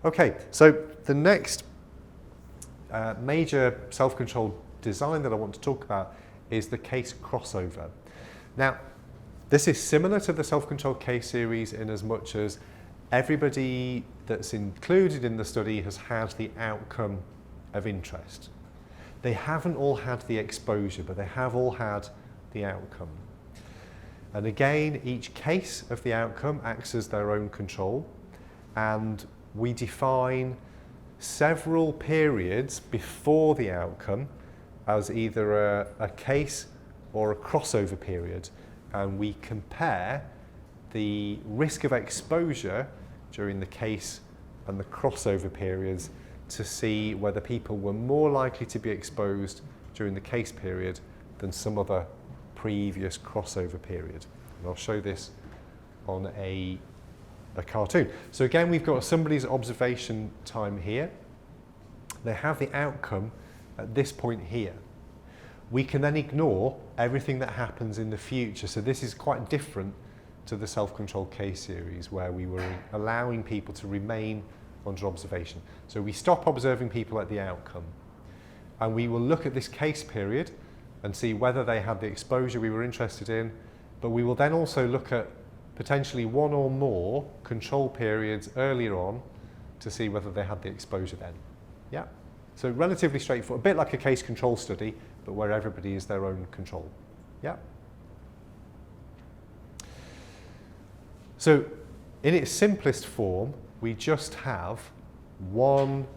Okay, so the next major self-controlled design that I want to talk about is the case crossover. Now, this is similar to the self-controlled case series in as much as everybody that's included in the study has had the outcome of interest. They haven't all had the exposure, but they have all had the outcome. And again, each case of the outcome acts as their own control, and we define several periods before the outcome as either a case or a crossover period, and we compare the risk of exposure during the case and the crossover periods to see whether people were more likely to be exposed during the case period than some other previous crossover period. And I'll show this on a cartoon. So again, we've got somebody's observation time here. They have the outcome at this point here. We can then ignore everything that happens in the future. So this is quite different to the self-controlled case series where we were allowing people to remain under observation. So we stop observing people at the outcome, and we will look at this case period and see whether they had the exposure we were interested in, but we will then also look at potentially one or more control periods earlier on to see whether they had the exposure then. Yeah. So relatively straightforward, a bit like a case control study, but where everybody is their own control. Yeah. So in its simplest form, we just have one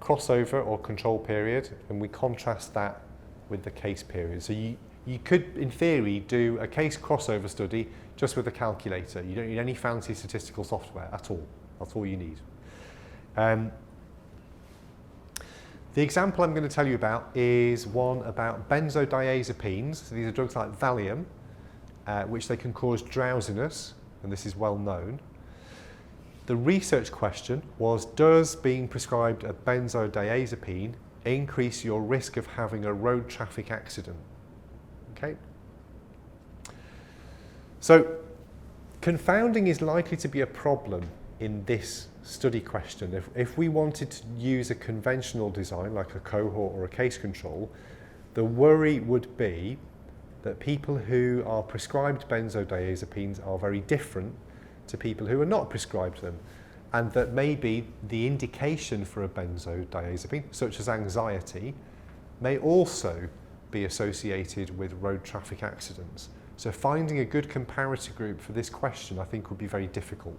crossover or control period, and we contrast that with the case period. So you could, in theory, do a case crossover study just with a calculator. You don't need any fancy statistical software at all. That's all you need. The example I'm going to tell you about is one about benzodiazepines. So these are drugs like Valium, which they can cause drowsiness, and this is well known. The research question was, does being prescribed a benzodiazepine increase your risk of having a road traffic accident? Okay. So confounding is likely to be a problem in this study question. If we wanted to use a conventional design like a cohort or a case control, the worry would be that people who are prescribed benzodiazepines are very different to people who are not prescribed them, and that maybe the indication for a benzodiazepine, such as anxiety, may also be associated with road traffic accidents. So finding a good comparator group for this question, I think, would be very difficult.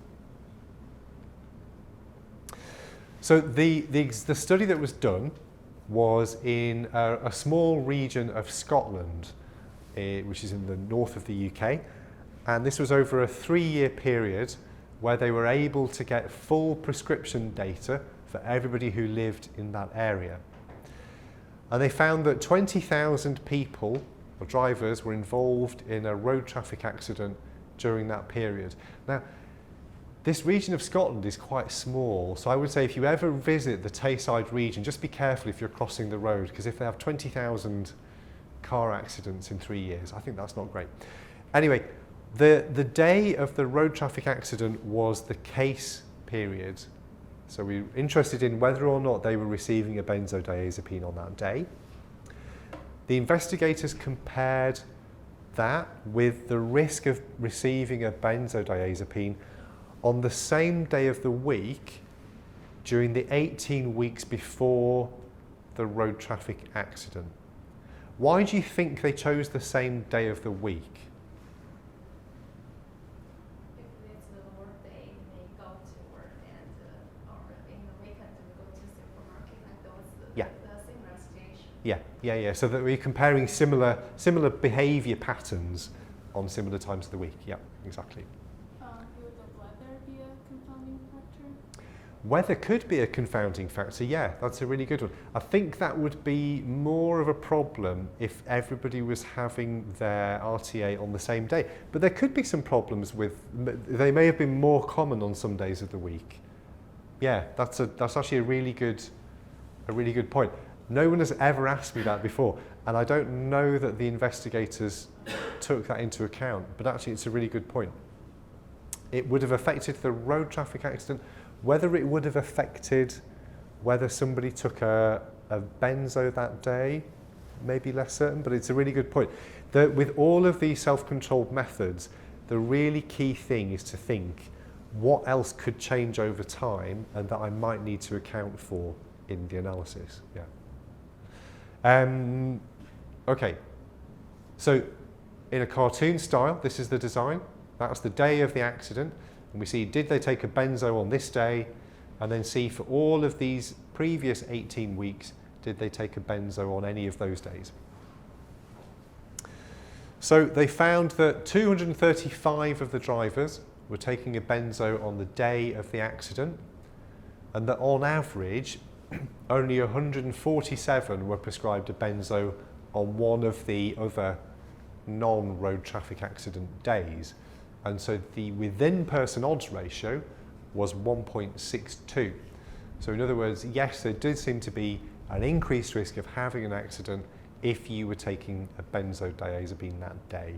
So the study that was done was in a small region of Scotland, which is in the north of the UK, and this was over a 3-year period where they were able to get full prescription data for everybody who lived in that area. And they found that 20,000 people, or drivers, were involved in a road traffic accident during that period. Now, this region of Scotland is quite small, so I would say if you ever visit the Tayside region, just be careful if you're crossing the road, because if they have 20,000 car accidents in 3 years, I think that's not great. Anyway, the day of the road traffic accident was the case period. So we were interested in whether or not they were receiving a benzodiazepine on that day. The investigators compared that with the risk of receiving a benzodiazepine on the same day of the week during the 18 weeks before the road traffic accident. Why do you think they chose the same day of the week? If it's the work day, they go to work, and or in the weekend they go to supermarket, like those the similar situation. Yeah. So that we're comparing similar behaviour patterns on similar times of the week. Yeah, exactly. Would the weather be a confounding factor? Weather could be a confounding factor, yeah, that's a really good one. I think that would be more of a problem if everybody was having their RTA on the same day. But there could be some problems with, they may have been more common on some days of the week. Yeah, that's actually a really good point. No one has ever asked me that before, and I don't know that the investigators took that into account, but actually it's a really good point. It would have affected the road traffic accident Whether it would have affected whether somebody took a benzo that day, maybe less certain, but it's a really good point. With all of these self-controlled methods, the really key thing is to think what else could change over time and that I might need to account for in the analysis. Yeah. Okay, so in a cartoon style, this is the design. That's the day of the accident. And we see, did they take a benzo on this day? And then see for all of these previous 18 weeks, did they take a benzo on any of those days? So they found that 235 of the drivers were taking a benzo on the day of the accident, and that on average, only 147 were prescribed a benzo on one of the other non-road traffic accident days. And so the within-person odds ratio was 1.62. So in other words, yes, there did seem to be an increased risk of having an accident if you were taking a benzodiazepine that day.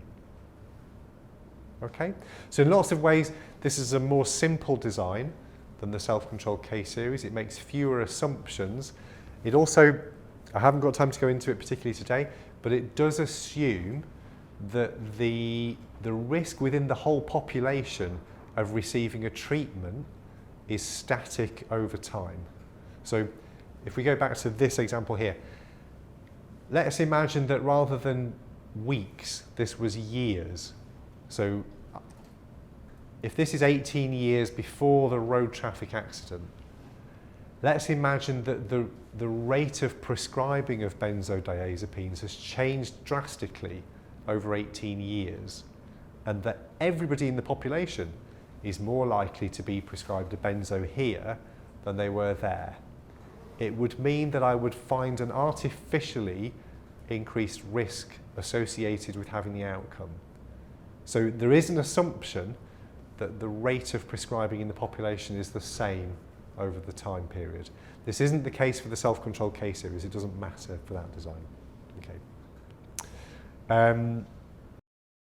Okay, so in lots of ways, this is a more simple design than the self-controlled case series. It makes fewer assumptions. It also, I haven't got time to go into it particularly today, but it does assume that the risk within the whole population of receiving a treatment is static over time. So if we go back to this example here, let's imagine that rather than weeks, this was years. So if this is 18 years before the road traffic accident, let's imagine that the rate of prescribing of benzodiazepines has changed drastically over 18 years, and that everybody in the population is more likely to be prescribed a benzo here than they were there. It would mean that I would find an artificially increased risk associated with having the outcome. So there is an assumption that the rate of prescribing in the population is the same over the time period. This isn't the case for the self-controlled case series. It doesn't matter for that design. Okay.